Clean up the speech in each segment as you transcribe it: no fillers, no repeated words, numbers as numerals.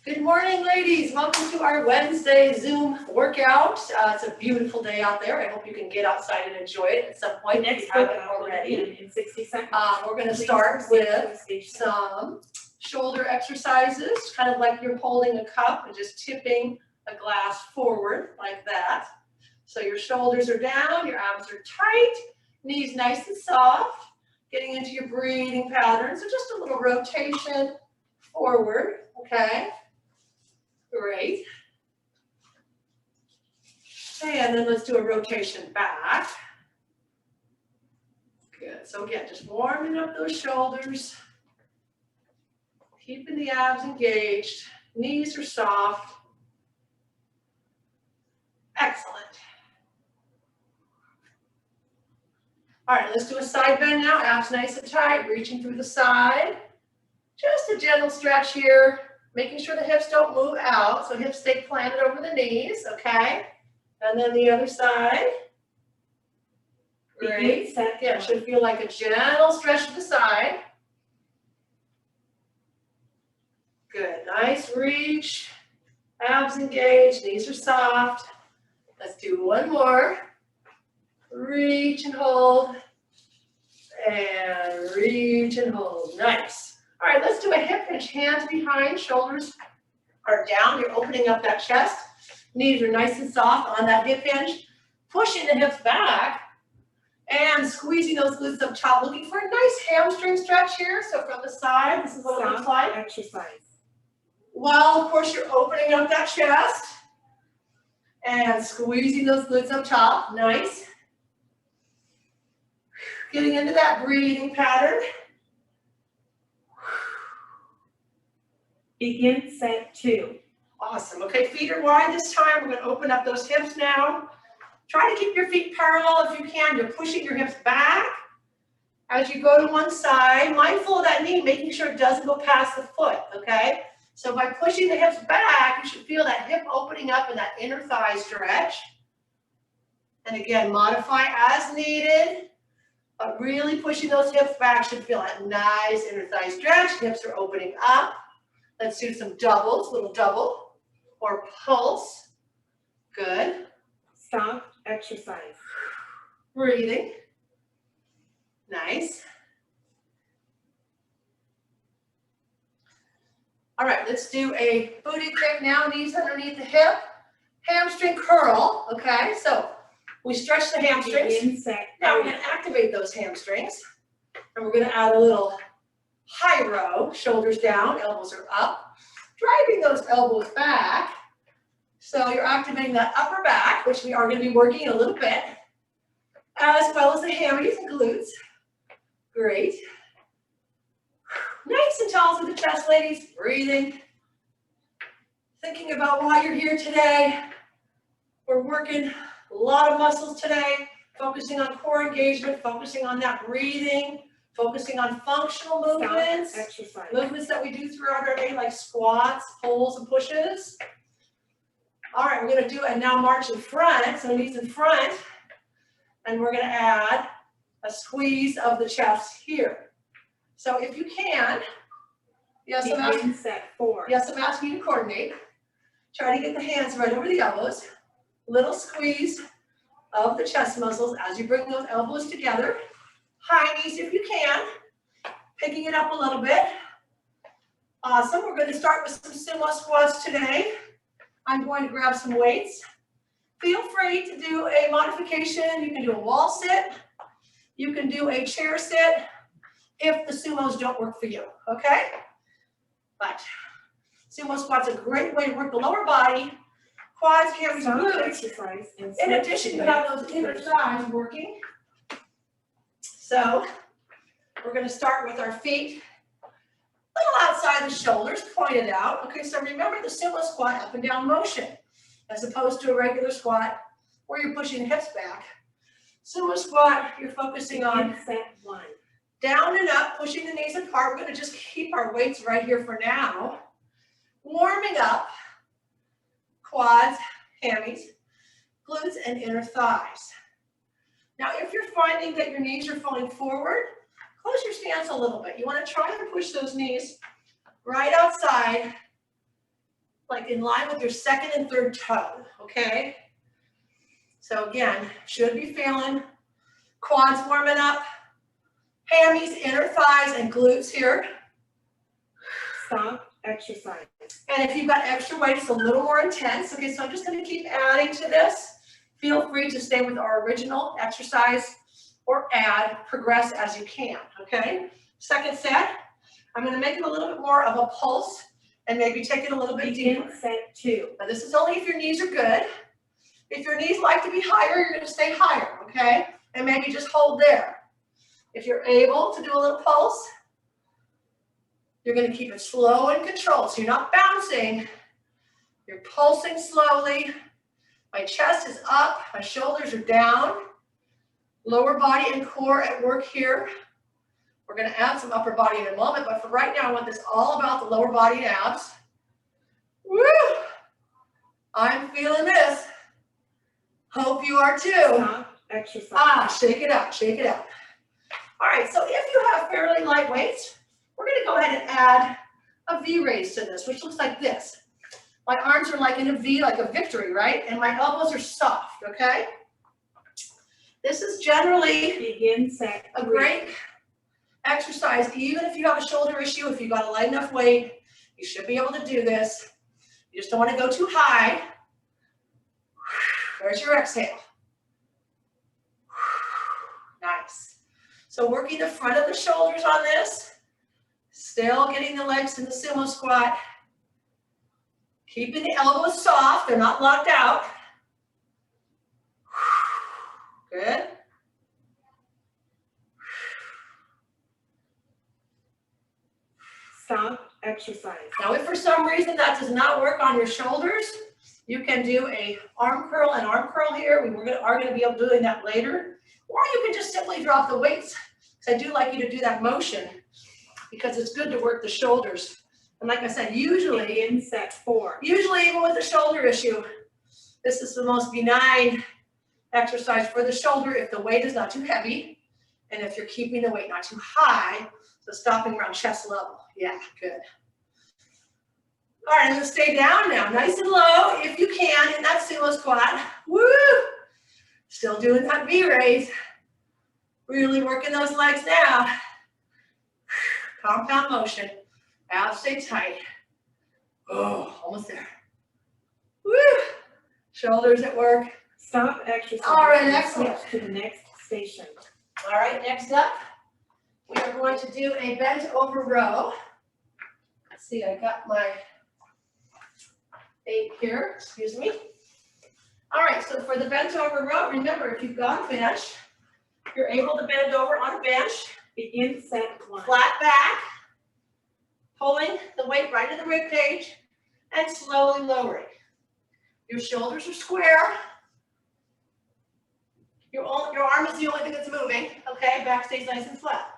Good morning, ladies. Welcome to our Wednesday Zoom workout. It's a beautiful day out there. I hope you can get outside and enjoy it at some point if you haven't already. In 60 seconds. We're going to start with some shoulder exercises, kind of like you're holding a cup and just tipping a glass forward like that. So your shoulders are down, your arms are tight, knees nice and soft, getting into your breathing pattern. So just a little rotation forward, okay? Great. And then let's do a rotation back. Good. So again, just warming up those shoulders, keeping the abs engaged, knees are soft. Excellent. All right, let's do a side bend now. Abs nice and tight, reaching through the side. Just a gentle stretch here. Making sure the hips don't move out, so hips stay planted over the knees, okay? And then the other side. Great. Yeah, should feel like a gentle stretch to the side. Good, nice reach. Abs engaged, knees are soft. Let's do one more. Reach and hold. And reach and hold, nice. All right, let's do a hip hinge, hands behind, shoulders are down. You're opening up that chest. Knees are nice and soft on that hip hinge. Pushing the hips back and squeezing those glutes up top. Looking for a nice hamstring stretch here. So from the side, this is what it looks like. Exercise. Well, of course, you're opening up that chest and squeezing those glutes up top. Nice. Getting into that breathing pattern. Begin set 2. Awesome. Okay, feet are wide this time. We're going to open up those hips now. Try to keep your feet parallel if you can. You're pushing your hips back as you go to one side. Mindful of that knee, making sure it doesn't go past the foot, okay? So by pushing the hips back, you should feel that hip opening up and that inner thigh stretch. And again, modify as needed. But really pushing those hips back should feel that nice inner thigh stretch. Hips are opening up. Let's do some doubles, little double or pulse. Good. Stop exercise. Breathing. Nice. All right, let's do a booty kick now, knees underneath the hip. Hamstring curl, okay? So we stretch the hamstrings. Begin set 3. Now we're going to activate those hamstrings. And we're going to add a little high row, shoulders down, elbows are up, driving those elbows back. So you're activating that upper back, which we are going to be working a little bit, as well as the hammies and glutes. Great. Nice and tall through the chest, ladies. Breathing. Thinking about why you're here today. We're working a lot of muscles today, focusing on core engagement, focusing on that breathing, focusing on functional movements, movements that we do throughout our day, like squats, pulls, and pushes. All right, we're going to do it now. March in front, so knees in front, and we're going to add a squeeze of the chest here. So if you can, yes, I'm asking, set 4. yes, I'm asking you to coordinate. Try to get the hands right over the elbows. Little squeeze of the chest muscles as you bring those elbows together. High knees if you can, picking it up a little bit. Awesome, we're going to start with some sumo squats today. I'm going to grab some weights. Feel free to do a modification. You can do a wall sit. You can do a chair sit if the sumos don't work for you, okay? But sumo squats are a great way to work the lower body, quads, hammies, and glutes. In addition, you have those inner thighs working. So we're going to start with our feet a little outside the shoulders, pointed out. Okay, so remember the sumo squat, up and down motion, as opposed to a regular squat where you're pushing the hips back. Sumo squat, you're focusing on set 1. Down and up, pushing the knees apart. We're going to just keep our weights right here for now. Warming up, quads, hammies, glutes, and inner thighs. Now, if you're finding that your knees are falling forward, close your stance a little bit. You want to try and push those knees right outside like in line with your second and third toe, okay? So again, should be feeling quads warming up, hammies, inner thighs, and glutes here. Stop exercise. And if you've got extra weight, it's a little more intense. Okay, so I'm just gonna keep adding to this. Feel free to stay with our original exercise or add, progress as you can, okay? Second set, I'm gonna make it a little bit more of a pulse and maybe take it a little bit deeper. Begin set 2. Now this is only if your knees are good. If your knees like to be higher, you're gonna stay higher, okay? And maybe just hold there. If you're able to do a little pulse, you're gonna keep it slow and controlled. So you're not bouncing, you're pulsing slowly. My chest is up, my shoulders are down. Lower body and core at work here. We're gonna add some upper body in a moment, but for right now, I want this all about the lower body and abs. Woo! I'm feeling this. Hope you are too. Stop exercise. Shake it out, shake it out. All right, so if you have fairly light weights, we're gonna go ahead and add a V raise to this, which looks like this. My arms are like in a V, like a victory, right? And my elbows are soft, okay? This is generally Begin set 3. a great exercise, even if you have a shoulder issue, if you've got a light enough weight, you should be able to do this. You just don't want to go too high. There's your exhale. Nice. So working the front of the shoulders on this, still getting the legs in the sumo squat, keeping the elbows soft, they're not locked out. Good. Stop exercise. Now, if for some reason that does not work on your shoulders, you can do a arm curl and arm curl here. Are going to be able to do that later. Or you can just simply drop the weights. Because I do like you to do that motion because it's good to work the shoulders. And like I said, usually Begin set 4. even with a shoulder issue, this is the most benign exercise for the shoulder if the weight is not too heavy and if you're keeping the weight not too high, so stopping around chest level. Yeah, good. All right, I'm gonna stay down now, nice and low if you can in that sumo squat. Woo! Still doing that V raise. Really working those legs now. Compound motion. Abs stay tight. Oh, almost there. Woo! Shoulders at work. Stop exercise. All right, and excellent. switch to the next station. All right, next up, we are going to do a bent over row. Let's see, I got my 8 here, excuse me. All right, so for the bent over row, remember, if you've got a bench, you're able to bend over on a bench, Begin set 1. flat back, pulling the weight right to the rib cage, and slowly lowering. Your shoulders are square. Your arm is the only thing that's moving, okay? Back stays nice and flat.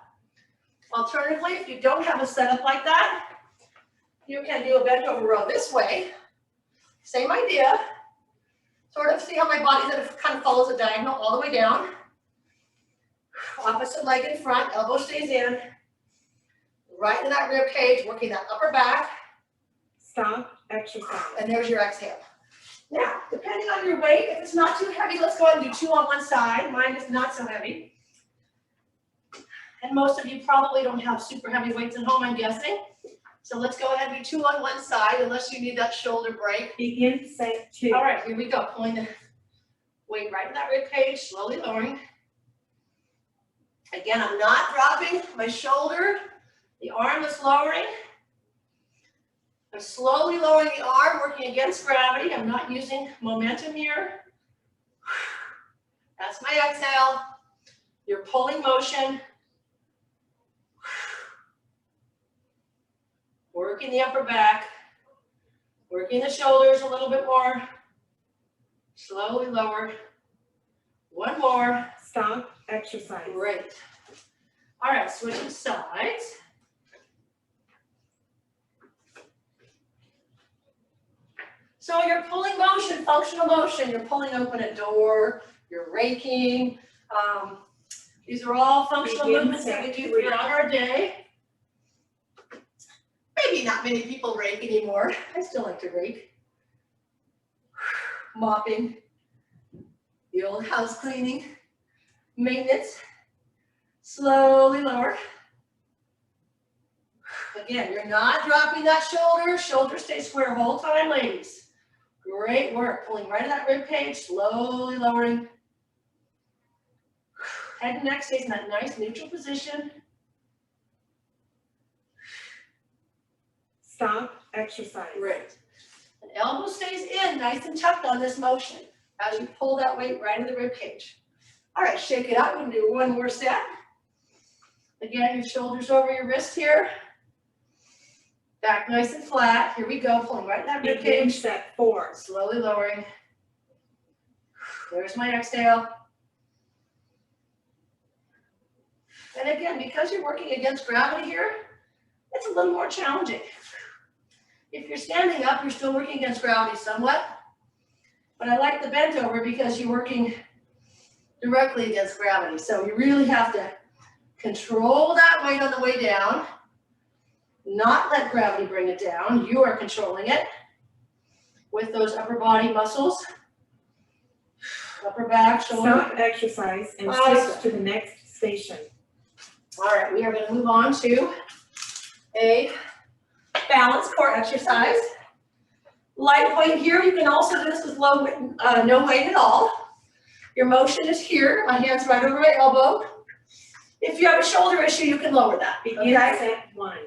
Alternatively, if you don't have a setup like that, you can do a bent over row this way. Same idea. Sort of see how my body kind of follows a diagonal all the way down. Opposite leg in front, elbow stays in. Right in that rib cage, working that upper back. Stop exercise. And there's your exhale. Now, depending on your weight, if it's not too heavy, let's go ahead and do 2 on one side. Mine is not so heavy. And most of you probably don't have super heavy weights at home, I'm guessing. So let's go ahead and do 2 on one side, unless you need that shoulder break. Begin set 2. All right, here we go. Pulling the weight right in that rib cage, slowly lowering. Again, I'm not dropping my shoulder. The arm is lowering. I'm slowly lowering the arm, working against gravity. I'm not using momentum here. That's my exhale. Your pulling motion. Working the upper back. Working the shoulders a little bit more. Slowly lower. One more. Stop exercise. Great. All right, switching sides. So you're pulling motion, functional motion. You're pulling open a door. You're raking. These are all functional movements that we do throughout our day. Maybe maybe not many people rake anymore. I still like to rake. Mopping, the old house cleaning, maintenance, slowly lower. Again, you're not dropping that shoulder. Shoulder stay square whole time, ladies. Great work. Pulling right to that rib cage, slowly lowering. Head and neck stays in that nice neutral position. Stop, exercise. Great. And elbow stays in, nice and tucked on this motion as you pull that weight right into the rib cage. All right, shake it out. We're gonna do one more set. Again, your shoulders over your wrist here. Back nice and flat. Here we go, pulling right in that rib Begin cage. set 4. Slowly lowering. There's my exhale. And again, because you're working against gravity here, it's a little more challenging. If you're standing up, you're still working against gravity somewhat. But I like the bent over because you're working directly against gravity. So you really have to control that weight on the way down, not let gravity bring it down. You are controlling it with those upper body muscles, upper back, shoulder. Stop, exercise, and switch to the next station. All right, we are going to move on to a balance core exercise. Light weight here. You can also do this with low, no weight at all. Your motion is here. My hand's right over my elbow. If you have a shoulder issue, you can lower that. Begin set 1.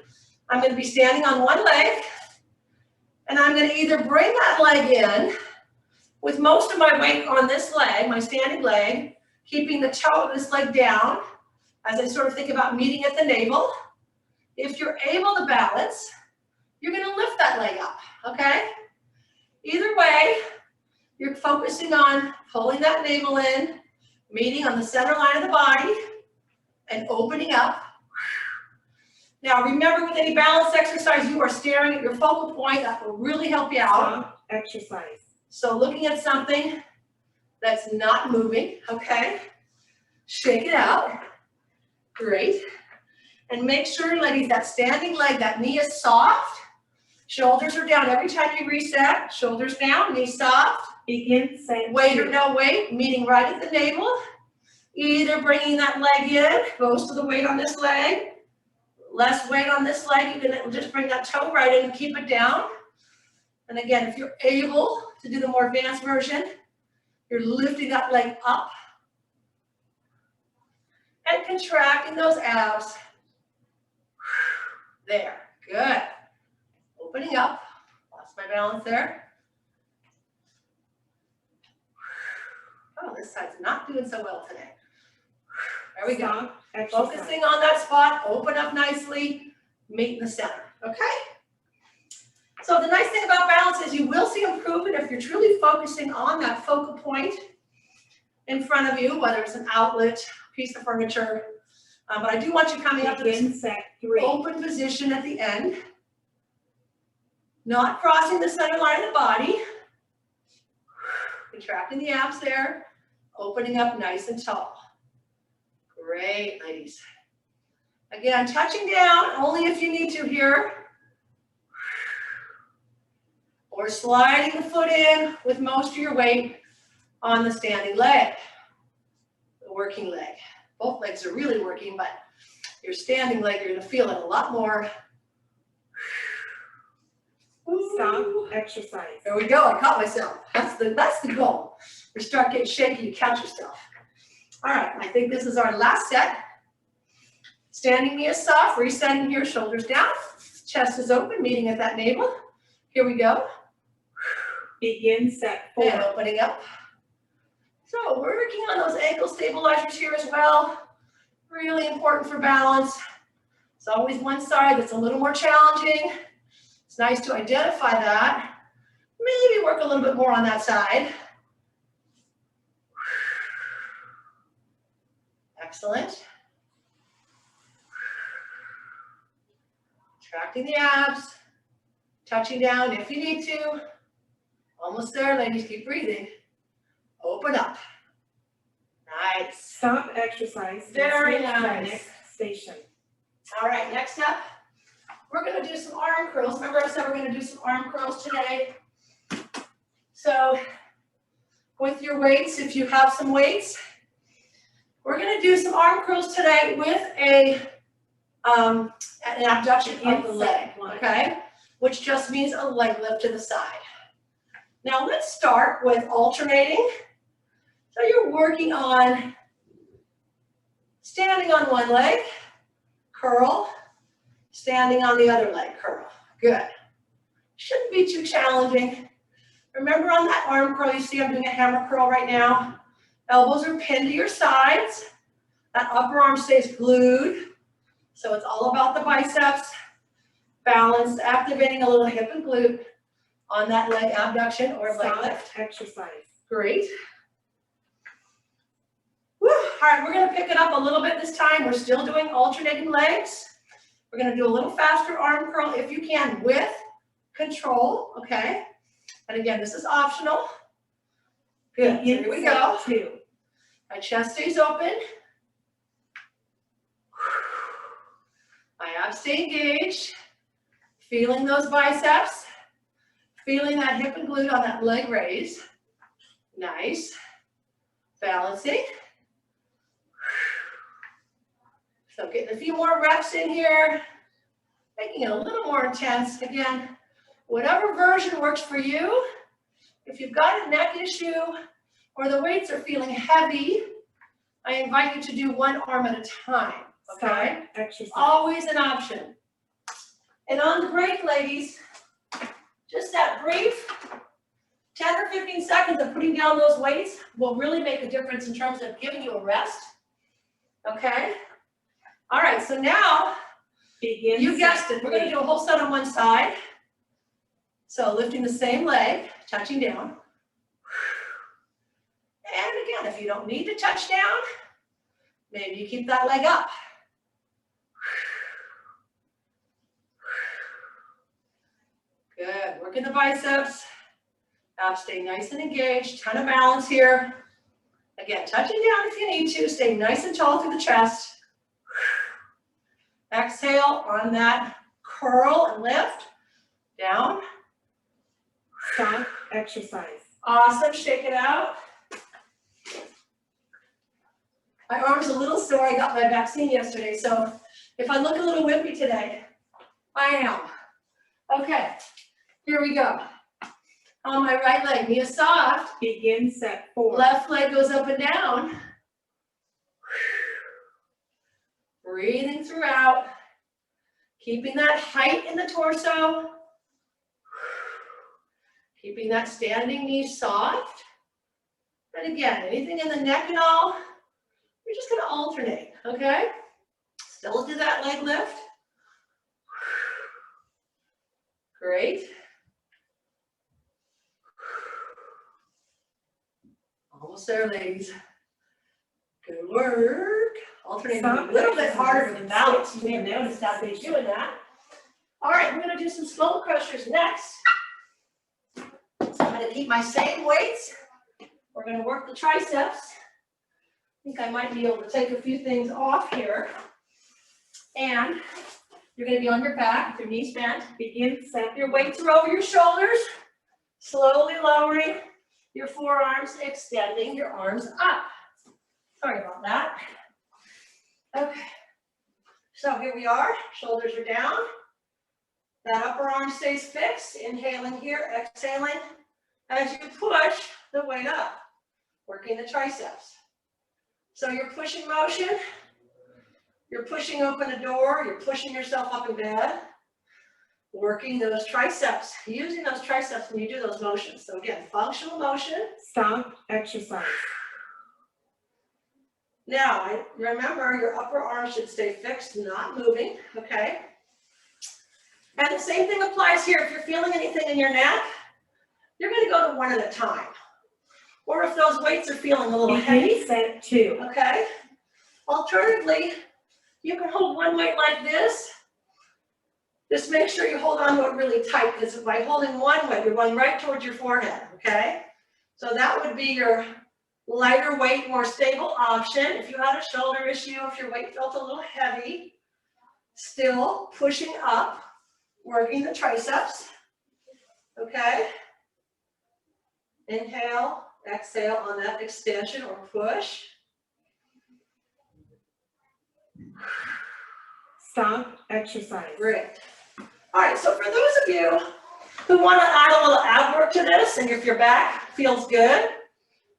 I'm going to be standing on one leg, and I'm going to either bring that leg in with most of my weight on this leg, my standing leg, keeping the toe of this leg down as I sort of think about meeting at the navel. If you're able to balance, you're going to lift that leg up, okay? Either way, you're focusing on pulling that navel in, meeting on the center line of the body, and opening up. Now remember, with any balance exercise, you are staring at your focal point. That will really help you out. Stop, exercise. So looking at something that's not moving, okay? Shake it out. Great. And make sure, ladies, that standing leg, that knee is soft. Shoulders are down every time you reset. Shoulders down, knee soft. Begin set 2. Weight or no weight, meeting right at the navel. Either bringing that leg in, most of the weight on this leg. Less weight on this leg, you can just bring that toe right in and keep it down. And again, if you're able to do the more advanced version, you're lifting that leg up and contracting those abs. There, good. Opening up, lost my balance there. Oh, this side's not doing so well today. There we go. Stop, exercise. Focusing on that spot, open up nicely, meet in the center, okay? So the nice thing about balance is you will see improvement if you're truly focusing on that focal point in front of you, whether it's an outlet, piece of furniture. But I do want you coming up to Begin this set 3. open position at the end, not crossing the center line of the body, contracting the abs there, opening up nice and tall. Great, ladies. Again, touching down only if you need to here. Or sliding the foot in with most of your weight on the standing leg, the working leg. Both legs are really working, but your standing leg, you're going to feel it a lot more. Stop, exercise. There we go, I caught myself. That's the goal. You start getting shaky, you catch yourself. All right, I think this is our last set. Standing knee is soft, resetting here, shoulders down, chest is open, meeting at that navel. Here we go. Begin set 4. And opening up. So we're working on those ankle stabilizers here as well. Really important for balance. It's always one side that's a little more challenging. It's nice to identify that. Maybe work a little bit more on that side. Excellent. Contracting the abs, touching down if you need to. Almost there, ladies, keep breathing. Open up. Nice. Stop, exercise. and Very switch to the nice. next station. All right, next up, we're we're gonna do some arm curls. Remember I said we're gonna do some arm curls today? So with your weights, if you have some weights, we're gonna do some arm curls today with an abduction of the leg, okay? Which just means a leg lift to the side. Now let's start with alternating. So you're working on standing on one leg, curl, standing on the other leg, curl. Good. Shouldn't be too challenging. Remember on that arm curl, you see I'm doing a hammer curl right now. Elbows are pinned to your sides. That upper arm stays glued. So it's all about the biceps. Balance, activating a little hip and glute on that leg abduction or leg lift. Exercise. Great. Woo. All right, we're gonna pick it up a little bit this time. We're still doing alternating legs. We're gonna do a little faster arm curl if you can with control, okay? And again, this is optional. Good, so here we go. 2. My chest stays open. My abs stay engaged. Feeling those biceps. Feeling that hip and glute on that leg raise. Nice. Balancing. So getting a few more reps in here. Making it a little more intense. Again, whatever version works for you. If you've got a neck issue or the weights are feeling heavy, I invite you to do one arm at a time, okay? Exercise. Always an option. And on the break, ladies, just that brief 10 or 15 seconds of putting down those weights will really make a difference in terms of giving you a rest, okay? All right, so now, you guessed it, we're gonna do a whole set on one side. So lifting the same leg, touching down. And again, if you don't need to touch down, maybe you keep that leg up. Good, working the biceps. Abs stay nice and engaged, ton of balance here. Again, touching down if you need to, stay nice and tall through the chest. Exhale on that curl and lift, down. Stop, exercise. Awesome, shake it out. My arm's a little sore, I got my vaccine yesterday, so if I look a little wimpy today, I am. Okay, here we go. On my right leg, knee is soft. Begin set 4. Left leg goes up and down. Breathing throughout. Keeping that height in the torso. Keeping that standing knee soft. And again, anything in the neck and all, we're just gonna alternate, okay? Still do that leg lift. Great. Almost there, ladies. Good work. Alternating a little bit harder with the balance. You may have noticed that they're doing that. All right, we're gonna do some skull crushers next. So I'm gonna keep my same weights. We're gonna work the triceps. I think I might be able to take a few things off here. And you're gonna be on your back, with your knees bent. Begin set. Your weights are over your shoulders. Slowly lowering your forearms, extending your arms up. Sorry about that. Okay. So here we are, shoulders are down. That upper arm stays fixed. Inhaling here, exhaling as you push the weight up, working the triceps. So you're pushing motion, you're pushing open a door, you're pushing yourself up in bed, working those triceps, using those triceps when you do those motions. So again, functional motion. Stop, exercise. Now, remember your upper arm should stay fixed, not moving, okay? And the same thing applies here. If you're feeling anything in your neck, you're gonna go to one at a time. Or if those weights are feeling a little heavy, Begin set 2. okay? Alternatively, you can hold one weight like this. Just make sure you hold on to it really tight, because by holding one weight, you're going right towards your forehead, okay? So that would be your lighter weight, more stable option. If you had a shoulder issue, if your weight felt a little heavy, still pushing up working the triceps, okay? Inhale, exhale on that extension or push. Stop, exercise. Great. All right, so for those of you who want to add a little ab work to this, and if your back feels good,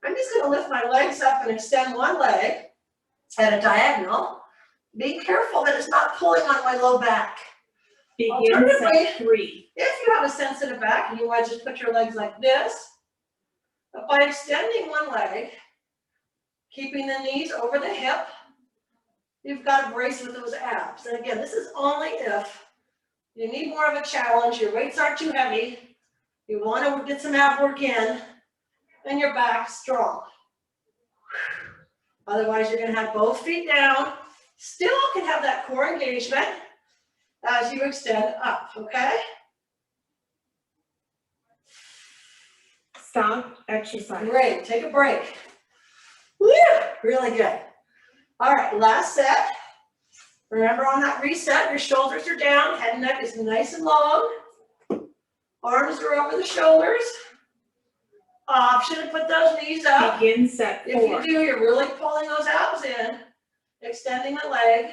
I'm just going to lift my legs up and extend one leg at a diagonal. Be careful that it's not pulling on my low back. Begin set 3. If you have a sensitive back and you want to just put your legs like this, but by extending one leg, keeping the knees over the hip, you've got to brace with those abs. And again, this is only if you need more of a challenge, your weights aren't too heavy, you want to get some ab work in, and your back's strong. Otherwise, you're going to have both feet down, still can have that core engagement as you extend up, okay? Stop, exercise. Great, take a break. Woo, really good. All right, last set. Remember on that reset, your shoulders are down, head and neck is nice and long. Arms are over the shoulders. Option to put those knees up. Begin set 4. If you do, you're really pulling those abs in, extending the leg.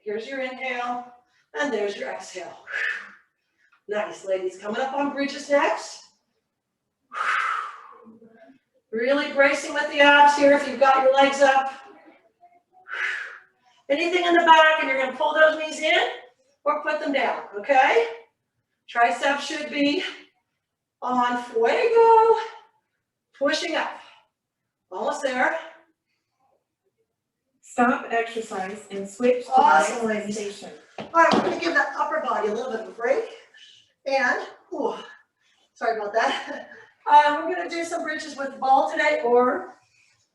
Here's your inhale, and there's your exhale. Nice, ladies. Coming up on bridges next. Really bracing with the abs here if you've got your legs up. Anything in the back, and you're going to pull those knees in or put them down, okay? Triceps should be on fuego, pushing up. Almost there. Stop, exercise, and switch to Awesome, the next ladies. station. All right, we're going to give that upper body a little bit of a break. And, ooh, sorry about that. We're going to do some bridges with the ball today or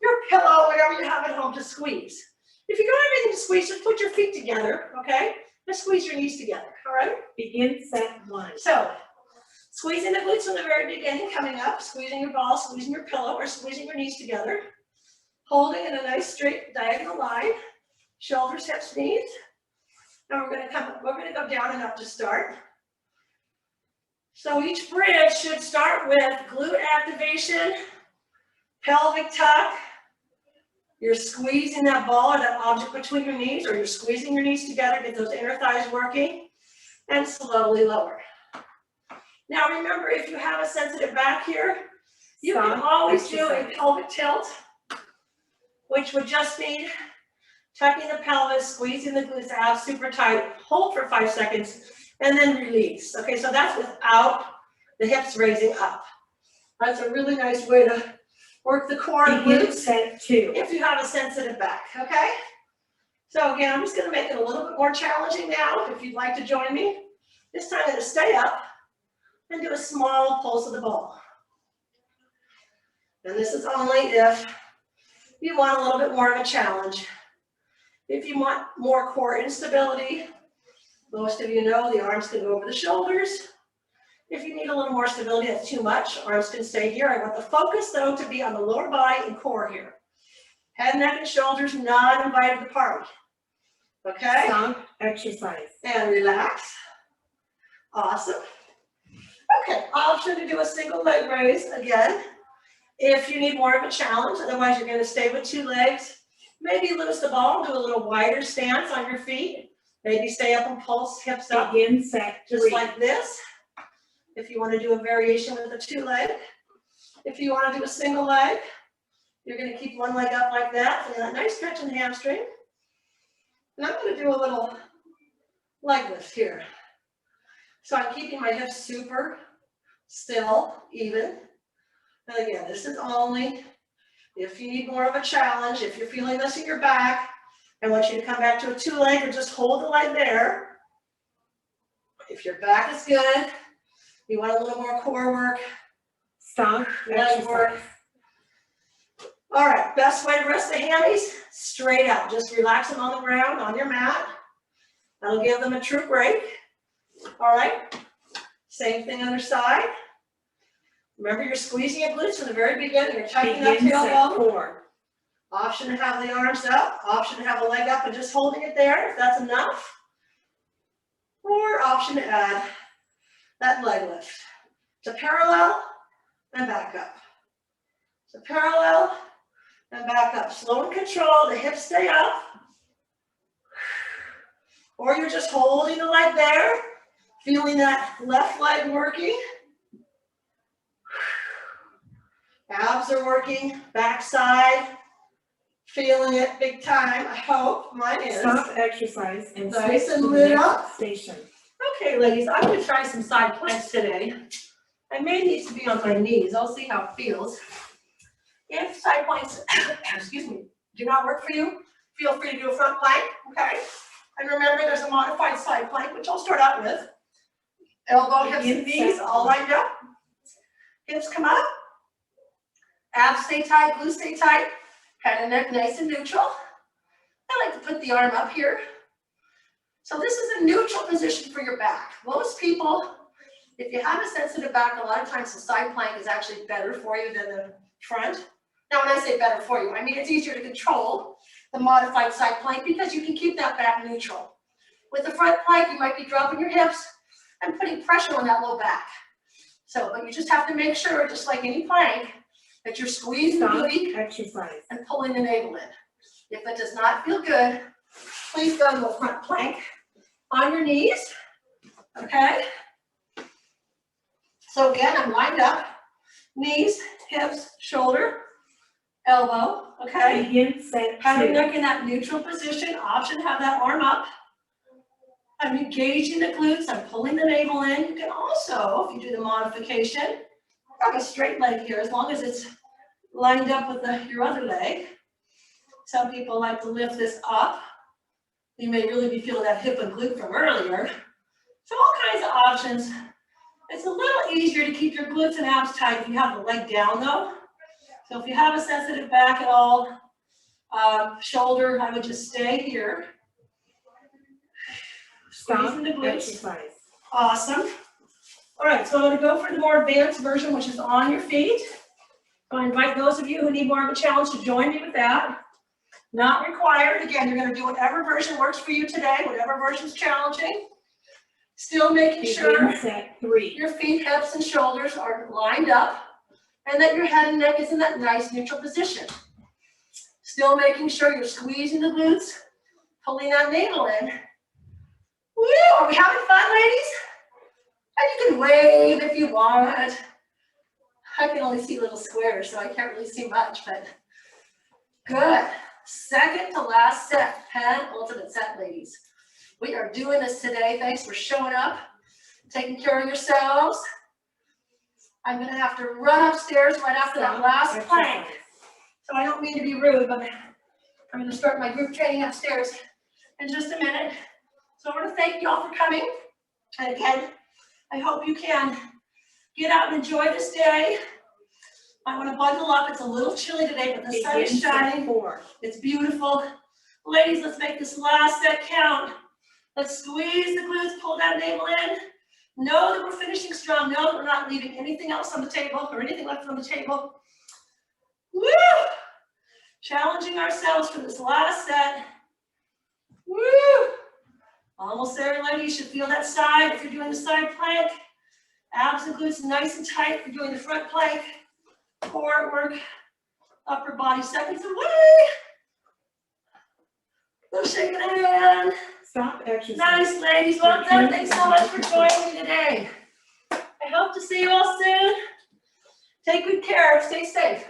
your pillow, whatever you have at home to squeeze. If you don't have anything to squeeze, just put your feet together, okay? Just squeeze your knees together, all right? Begin set 1. So, squeezing the glutes from the very beginning, coming up, squeezing your ball, squeezing your pillow, or squeezing your knees together. Holding in a nice straight diagonal line, shoulders, hips, knees. And we're going to go down and up to start. So each bridge should start with glute activation, pelvic tuck. You're squeezing that ball or that object between your knees, or you're squeezing your knees together, get those inner thighs working, and slowly lower. Now remember, if you have a sensitive back here, you can always do a pelvic tilt, which would just mean tucking the pelvis, squeezing the glutes out super tight, hold for 5 seconds, and then release. Okay, so that's without the hips raising up. That's a really nice way to work the core and Begin glutes set 2. if you have a sensitive back, okay? So again, I'm just gonna make it a little bit more challenging now. If you'd like to join me, this time I'm gonna stay up and do a small pulse of the ball. And this is only if you want a little bit more of a challenge. If you want more core instability, most of you know the arms can go over the shoulders. If you need a little more stability, that's too much, arms can stay here. I want the focus though to be on the lower body and core here. Head, neck, and shoulders not invited to party. Okay? Stop, exercise. And relax. Awesome. Okay, option to do a single leg raise again. If you need more of a challenge, otherwise you're going to stay with 2 legs. Maybe lose the ball, do a little wider stance on your feet. Maybe stay up and pulse hips up. Begin set 3. Just like this. If you want to do a variation with a 2 leg. If you want to do a single leg, you're going to keep one leg up like that. So that nice stretch in the hamstring. And I'm going to do a little leg lift here. So I'm keeping my hips super still, even. And again, this is only if you need more of a challenge. If you're feeling this in your back, I want you to come back to a 2 leg or just hold the leg there. If your back is good, you want a little more core work, Stop, leg exercise. work. All right, best way to rest the hammies, straight out. Just relax them on the ground, on your mat. That'll give them a true break. All right, same thing other side. Remember, you're squeezing your glutes from the very beginning. You're tightening that Begin set tailbone. 4. Option to have the arms up, option to have a leg up and just holding it there if that's enough. option to add that leg lift. So parallel and back up. So parallel and back up. Slow and control, the hips stay up. Or you're just holding the leg there, feeling that left leg working. Abs are working, backside, feeling it big time, I hope, mine is. Stop exercise and Nice switch and to the lit next up. station. Okay, ladies, I'm gonna try some side planks today. I may need to be on my knees, I'll see how it feels. If side planks, excuse me, do not work for you, feel free to do a front plank, okay? And remember, there's a modified side plank, which I'll start out with. Elbow, hips, and knees all lined up. Hips come up. Abs stay tight, glutes stay tight. Head and neck nice and neutral. I like to put the arm up here. So this is a neutral position for your back. Most people, if you have a sensitive back, a lot of times the side plank is actually better for you than the front. Now when I say better for you, I mean it's easier to control the modified side plank because you can keep that back neutral. With the front plank, you might be dropping your hips and putting pressure on that low back. So, but you just have to make sure, just like any plank, that you're squeezing the booty exercise and pulling the navel in. If it does not feel good, please go to a front plank on your knees, okay? So again, I'm lined up, knees, hips, shoulder, elbow, okay? begin set Head and 2. neck in that neutral position, option to have that arm up. I'm engaging the glutes, I'm pulling the navel in. You can also, if you do the modification, have a straight leg here, as long as it's lined up with your other leg. Some people like to lift this up. You may really be feeling that hip and glute from earlier. So all kinds of options. It's a little easier to keep your glutes and abs tight if you have the leg down though. So if you have a sensitive back at all, shoulder, I would just stay here. Stop Squeezing the glutes. exercise. Awesome. All right, so I'm going to go for the more advanced version, which is on your feet. I invite those of you who need more of a challenge to join me with that. Not required. Again, you're going to do whatever version works for you today, whatever version is challenging. Still making sure Begin set 3. your feet, hips, and shoulders are lined up and that your head and neck is in that nice neutral position. Still making sure you're squeezing the glutes, pulling that navel in. Woo! Are we having fun, ladies? And you can wave if you want. I can only see little squares, so I can't really see much, but good. Second to last set, penultimate set, ladies. We are doing this today. Thanks for showing up, taking care of yourselves. I'm gonna have to run upstairs right after that last plank. So I don't mean to be rude, but I'm gonna start my group training upstairs in just a minute. So I want to thank you all for coming. And again, I hope you can get out and enjoy this day. I want to bundle up. It's a little chilly today, but the sun is shining. 4. It's beautiful. Ladies, let's make this last set count. Let's squeeze the glutes, pull that navel in. Know that we're finishing strong. Know that we're not leaving anything else on the table or anything left on the table. Woo! Challenging ourselves for this last set. Woo! Almost there, ladies. You should feel that side if you're doing the side plank. Abs and glutes nice and tight if you're doing the front plank. Core work, upper body seconds away. Little shake of the hand. Stop exercise. Nice, ladies. Well done. Thanks so much for joining me today. I hope to see you all soon. Take good care. Stay safe.